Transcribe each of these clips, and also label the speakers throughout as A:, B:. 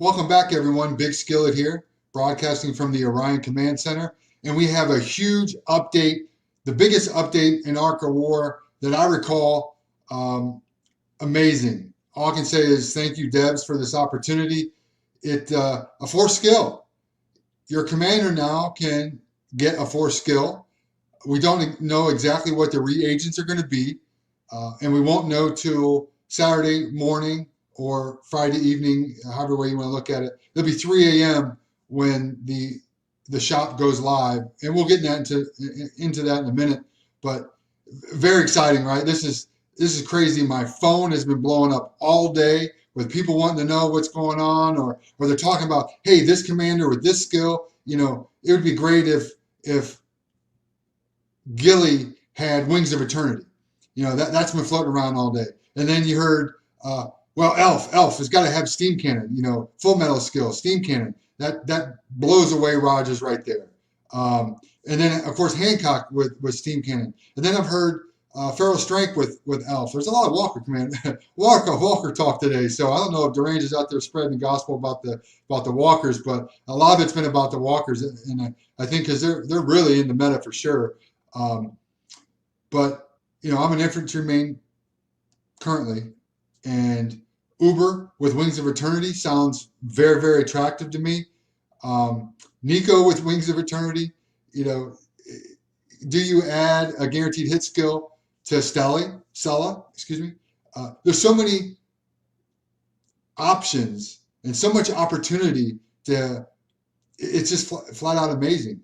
A: Welcome back, everyone. Big Skillet here, broadcasting from the Orion Command Center. And we have a huge update, the biggest update in Ark of War that I recall. Amazing. All I can say is thank you, Debs, for this opportunity. A force skill. Your commander now can get a force skill. We don't know exactly what the reagents are going to be, and we won't know till Saturday morning or Friday evening, however way you want to look at it. It'll be 3 a.m. when the shop goes live, and we'll get into that in a minute. But very exciting, right? This is crazy. My phone has been blowing up all day with people wanting to know what's going on, or they're talking about, hey, this commander with this skill. You know, it would be great if Gilly had Wings of Eternity. You know, that's been floating around all day. And then you heard, well, Elf has got to have steam cannon. You know, full metal skill, steam cannon. That blows away Rogers right there. And then of course Hancock with steam cannon. And then I've heard Feral Strength with Elf. There's a lot of Walker command, Walker talk today. So I don't know if Durange is out there spreading the gospel about the Walkers, but a lot of it's been about the Walkers, and I think because they're really in the meta for sure. But you know, I'm an infantryman currently, and Uber with Wings of Eternity sounds very, very attractive to me. Nico with Wings of Eternity, you know, do you add a guaranteed hit skill to Stella, excuse me? There's so many options and so much opportunity it's just flat out amazing.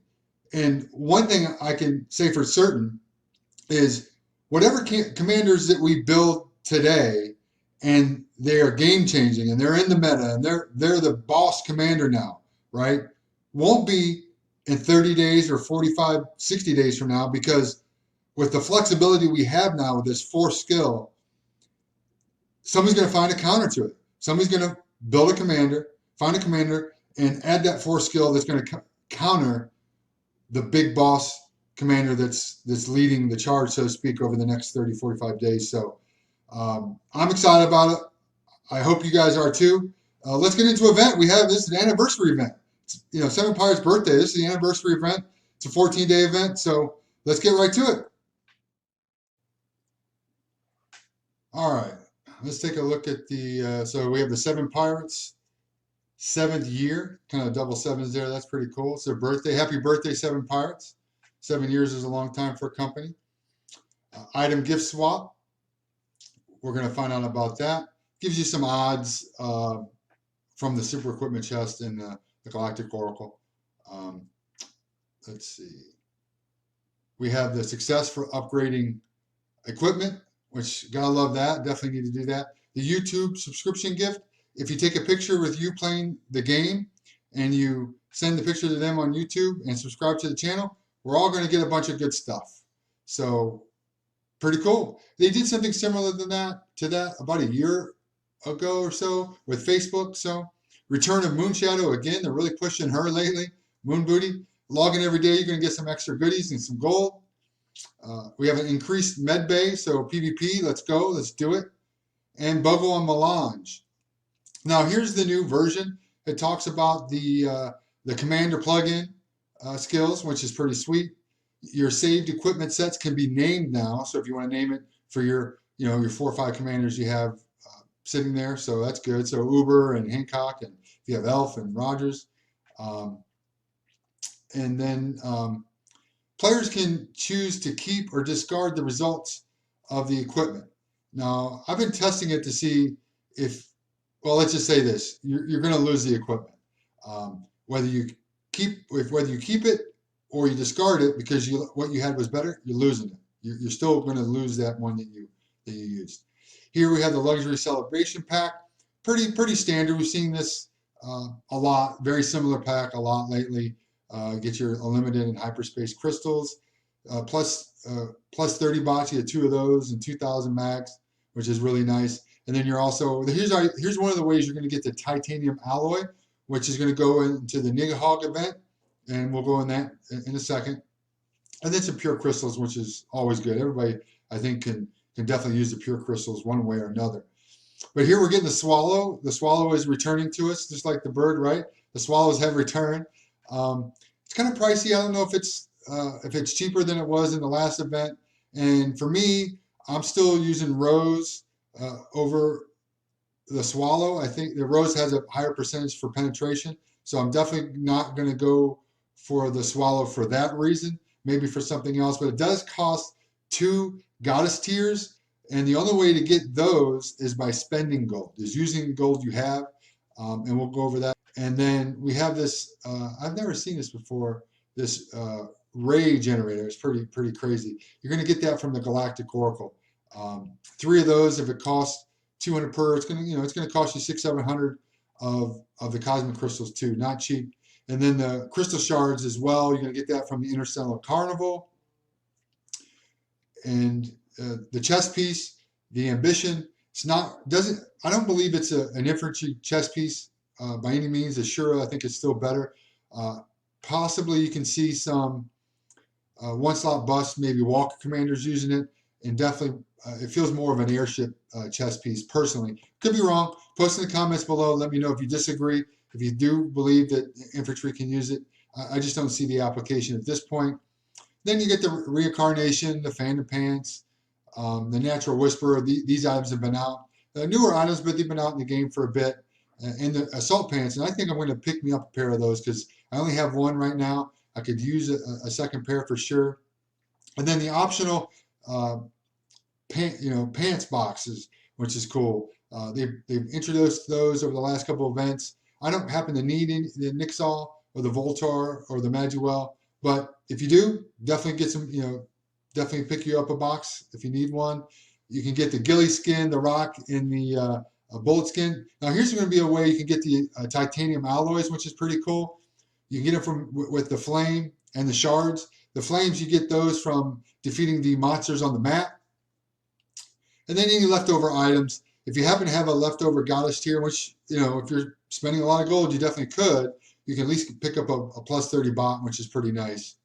A: And one thing I can say for certain is whatever commanders that we build today, and they are game changing, and they're in the meta, and they're the boss commander now, right? Won't be in 30 days or 45, 60 days from now, because with the flexibility we have now with this force skill, somebody's going to find a counter to it. Somebody's going to build a commander, find a commander, and add that force skill that's going to counter the big boss commander that's leading the charge, so to speak, over the next 30, 45 days. So I'm excited about it. I hope you guys are too. Let's get into an event. This is an anniversary event. It's, you know, Seven Pirates' birthday. This is the anniversary event. It's a 14-day event. So let's get right to it. All right. Let's take a look at so we have the Seven Pirates, 7th year, kind of double sevens there. That's pretty cool. It's their birthday. Happy birthday, Seven Pirates. 7 years is a long time for a company. Item gift swap. We're going to find out about that. Gives you some odds from the super equipment chest in the Galactic Oracle. Let's see. We have the success for upgrading equipment, which gotta love that. Definitely need to do that. The YouTube subscription gift. If you take a picture with you playing the game and you send the picture to them on YouTube and subscribe to the channel, we're all going to get a bunch of good stuff. So pretty cool. They did something similar to that about a year ago or so with Facebook. So return of Moonshadow again. They're really pushing her lately. Moon Booty. Log in every day. You're going to get some extra goodies and some gold. We have an increased med bay. So PvP. Let's go. Let's do it. And Bogle and Melange. Now here's the new version. It talks about the commander plugin skills, which is pretty sweet. Your saved equipment sets can be named now. So if you want to name it for your 4 or 5 commanders you have sitting there, so that's good. So Uber and Hancock, and if you have Elf and Rogers, and then players can choose to keep or discard the results of the equipment. Now I've been testing it to see if, well, let's just say this: you're going to lose the equipment, whether you keep it or you discard it because what you had was better. You're losing it. You're still going to lose that one that you used. Here we have the luxury celebration pack. Pretty standard. We've seen this a lot. Very similar pack a lot lately. Get your unlimited and hyperspace crystals. Plus 30 bots. You get 2 of those and 2,000 mags, which is really nice. And then you're also, here's one of the ways you're going to get the titanium alloy, which is going to go into the Nidhogg event, and we'll go in that in a second. And then some pure crystals, which is always good. Everybody, I think, can definitely use the pure crystals one way or another. But here we're getting the swallow. The swallow is returning to us, just like the bird, right? The swallows have returned. It's kind of pricey. I don't know if it's cheaper than it was in the last event. And for me, I'm still using rose over the swallow. I think the rose has a higher percentage for penetration, so I'm definitely not going to go for the swallow for that reason. Maybe for something else, but it does cost 2 goddess tiers, and the only way to get those is by spending gold, is using gold you have, and we'll go over that. And then we have this. I've never seen this before. This ray generator is pretty crazy. You're going to get that from the Galactic Oracle. 3 of those, if it costs 200 per, it's gonna cost you 600-700 of the cosmic crystals too, not cheap. And then the crystal shards as well, you're gonna get that from the Interstellar Carnival. And the chess piece, the ambition, I don't believe it's an infantry chess piece by any means. Ashura, I think it's still better. Possibly you can see some 1-slot busts, maybe Walker commanders using it, and definitely it feels more of an airship chess piece personally. Could be wrong. Post in the comments below. Let me know if you disagree. If you do believe that infantry can use it, I just don't see the application at this point. Then you get the reincarnation, the Phantom Pants, the Natural Whisperer. These items have been out. Newer items, but they've been out in the game for a bit. And the Assault Pants, and I think I'm going to pick me up a pair of those because I only have one right now. I could use a second pair for sure. And then the optional pants boxes, which is cool. They've introduced those over the last couple of events. I don't happen to need the Nixall or the Voltar or the Maduel, but if you do, definitely get some. Definitely pick you up a box if you need one. You can get the ghillie skin, the rock, and the bullet skin. Now here's going to be a way you can get the titanium alloys, which is pretty cool. You can get them with the flame and the shards. The flames, you get those from defeating the monsters on the map. And then any leftover items, if you happen to have a leftover goddess tier, which, if you're spending a lot of gold, you definitely could, you can at least pick up a plus 30 bot, which is pretty nice.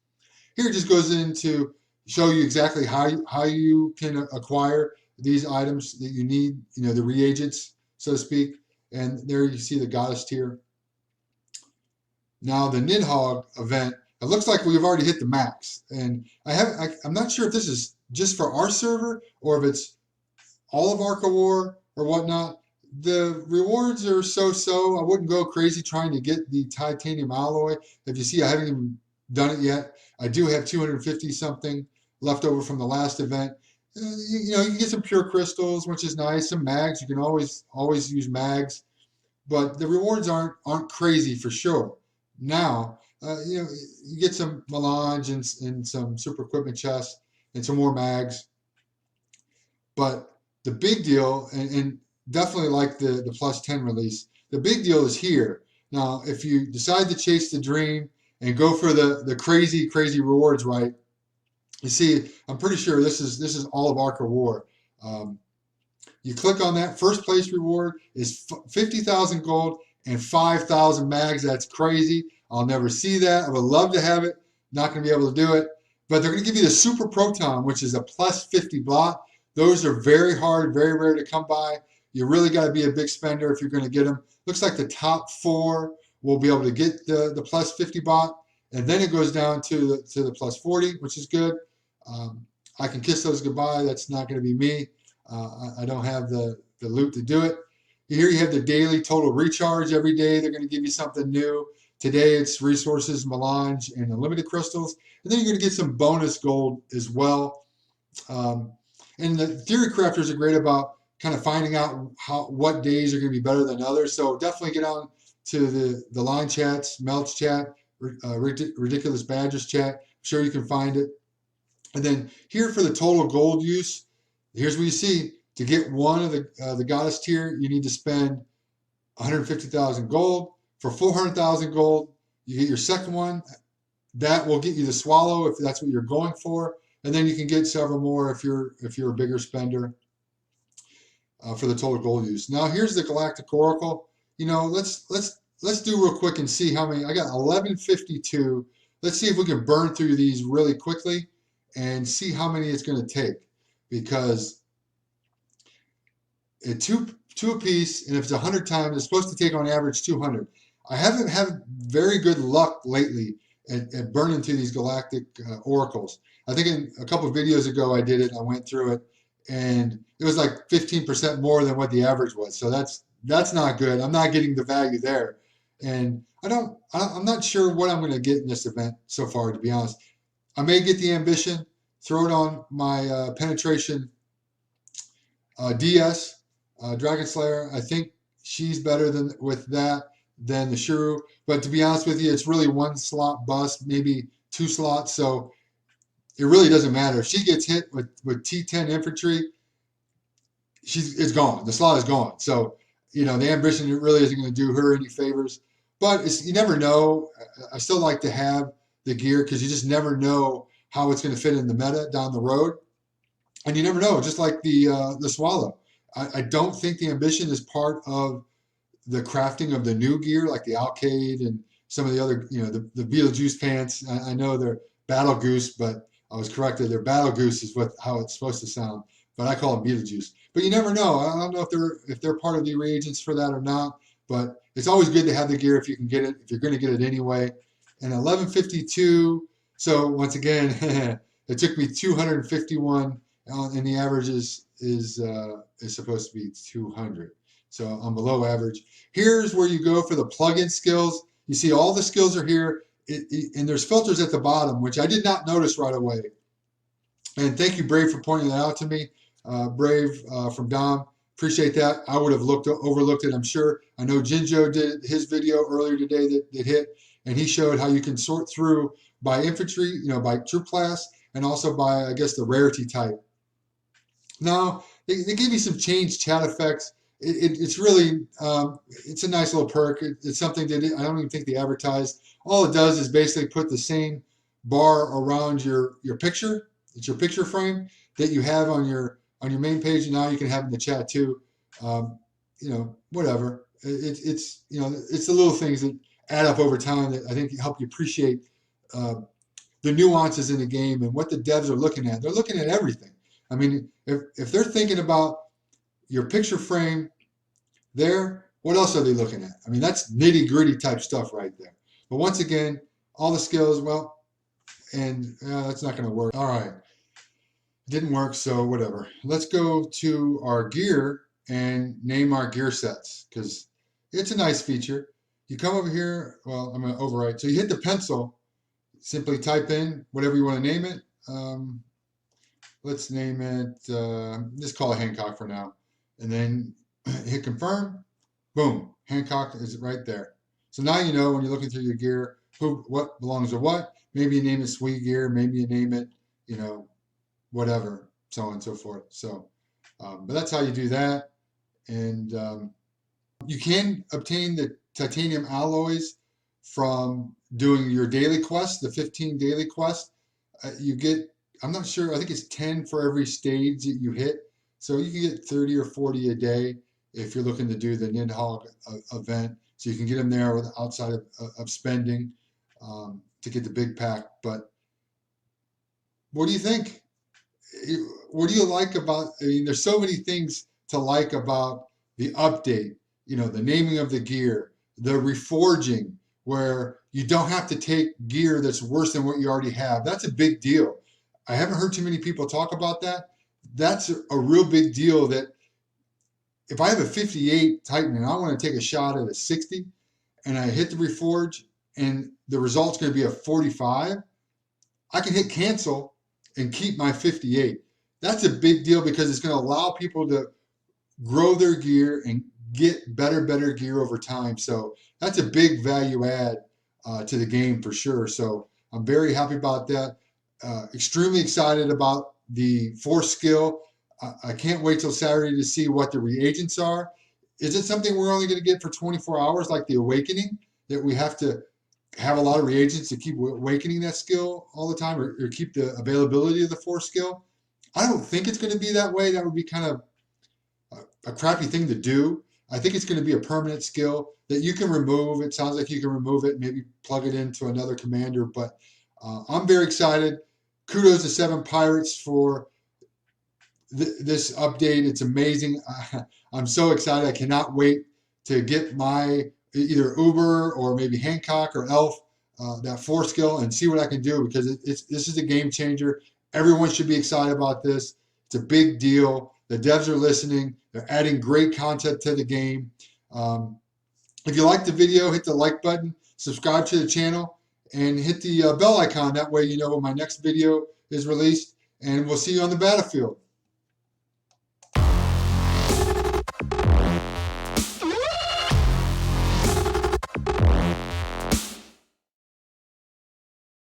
A: Here it just goes into show you exactly how you can acquire these items that you need, the reagents, so to speak. And there you see the goddess tier. Now the Nidhogg event, it looks like we've already hit the max. And I'm not sure if this is just for our server or if it's all of Arca War or whatnot. The rewards are so-so. I wouldn't go crazy trying to get the titanium alloy. If you see, I haven't even done it yet. I do have 250 something left over from the last event. You can get some pure crystals, which is nice. Some mags. You can always use mags, but the rewards aren't crazy for sure. Now, you get some melange and some super equipment chests and some more mags, but the big deal, and definitely like the plus 10 release, the big deal is here. Now, if you decide to chase the dream and go for the crazy rewards, right? You see, I'm pretty sure this is all of Arca War. You click on that. First place reward is 50,000 gold and 5,000 mags. That's crazy. I'll never see that. I would love to have it. Not going to be able to do it. But they're going to give you the Super Proton, which is a plus 50 blot. Those are very hard, very rare to come by. You really got to be a big spender if you're going to get them. Looks like the top 4 will be able to get the plus 50 bot, and then it goes down to the plus 40, which is good. I can kiss those goodbye. That's not going to be me. I don't have the loot to do it. Here you have the daily total recharge. Every day they're going to give you something new. Today it's resources, melange, and unlimited crystals. And then you're going to get some bonus gold as well. And the theory crafters are great about kind of finding out what days are going to be better than others. So definitely get on to the line chats, Melch chat, Ridiculous Badgers chat. I'm sure you can find it. And then here for the total gold use, here's what you see. To get one of the goddess tier, you need to spend 150,000 gold. For 400,000 gold, you get your second one. That will get you the swallow if that's what you're going for. And then you can get several more if you're a bigger spender for the total gold use. Now here's the Galactic Oracle. Let's do real quick and see how many. I got 1152. Let's see if we can burn through these really quickly and see how many it's going to take, because at 2 apiece, and if it's 100 times, it's supposed to take on average 200. I haven't had very good luck lately at burning through these Galactic Oracles. I think in a couple of videos ago I did it, I went through it, and it was like 15% more than what the average was. So that's not good. I'm not getting the value there. And I'm not sure what I'm going to get in this event so far, to be honest. I may get the ambition, throw it on my penetration DS, Dragon Slayer. I think she's better than with that than the Shrew. But to be honest with you, it's really 1 slot bust, maybe 2 slots. So it really doesn't matter. If she gets hit with T10 infantry, it's gone. The slot is gone. So, the ambition really isn't going to do her any favors. But you never know. I still like to have the gear because you just never know how it's going to fit in the meta down the road. And you never know, just like the Swallow. I don't think the ambition is part of the crafting of the new gear, like the Alcade and some of the other, the Beetlejuice pants. I know they're Battle Goose, but I was corrected. They're Battle Goose is how it's supposed to sound, but I call them Beetlejuice. But you never know. I don't know if they're part of the reagents for that or not. But it's always good to have the gear if you can get it. If you're going to get it anyway. And 1152. So once again, it took me 251, and the average is supposed to be 200. So I'm below average. Here's where you go for the plugin skills. You see all the skills are here, and there's filters at the bottom, which I did not notice right away. And thank you, Brave, for pointing that out to me. Brave from Dom. Appreciate that. I would have overlooked it, I'm sure. I know Jinjo did his video earlier today that hit, and he showed how you can sort through by infantry, by troop class, and also by, I guess, the rarity type. Now, they give you some change chat effects. It's really, it's a nice little perk. It's something that I don't even think they advertised. All it does is basically put the same bar around your picture. It's your picture frame that you have on your main page, and now you can have in the chat too. Whatever. It's the little things that add up over time that I think help you appreciate the nuances in the game and what the devs are looking at. They're looking at everything. I mean, if they're thinking about your picture frame there, what else are they looking at? I mean, that's nitty-gritty type stuff right there. But once again, all the skills, well, and that's not going to work. All right. Didn't work, so whatever. Let's go to our gear and name our gear sets, because it's a nice feature. You come over here, well, I'm going to overwrite. So you hit the pencil, simply type in whatever you want to name it. Let's name it, just call it Hancock for now. And then hit confirm, boom, Hancock is right there. So now you know when you're looking through your gear, what belongs to what. Maybe you name it Sweet Gear, maybe you name it, whatever, so on and so forth. So, but that's how you do that. And you can obtain the titanium alloys from doing your daily quest, the 15 daily quest. You get, I'm not sure, I think it's 10 for every stage that you hit. So you can get 30 or 40 a day if you're looking to do the Nidhogg event. So you can get them there outside of spending to get the big pack. But what do you think? What do you like about, I mean, there's so many things to like about the update, the naming of the gear, the reforging, where you don't have to take gear that's worse than what you already have. That's a big deal. I haven't heard too many people talk about that. That's a real big deal, that if I have a 58 Titan and I want to take a shot at a 60 and I hit the reforge and the result's going to be a 45, I can hit cancel and keep my 58. That's a big deal because it's going to allow people to grow their gear and get better gear over time. So that's a big value add to the game for sure. So I'm very happy about that. Extremely excited about the force skill. I can't wait till Saturday to see what the reagents are. Is it something we're only going to get for 24 hours like the awakening, that we have to have a lot of reagents to keep awakening that skill all the time, or keep the availability of the force skill? I don't think it's going to be that way. That would be kind of a crappy thing to do. I think it's going to be a permanent skill that you can remove. It sounds like you can remove it, maybe plug it into another commander, but I'm very excited. Kudos to 7 Pirates for this update. It's amazing. I'm so excited. I cannot wait to get my either Uber or maybe Hancock or Elf, that 4 skill, and see what I can do, because this is a game changer. Everyone should be excited about this. It's a big deal. The devs are listening. They're adding great content to the game. If you like the video, hit the like button, subscribe to the channel, and hit the bell icon. That way you know when my next video is released. And we'll see you on the battlefield.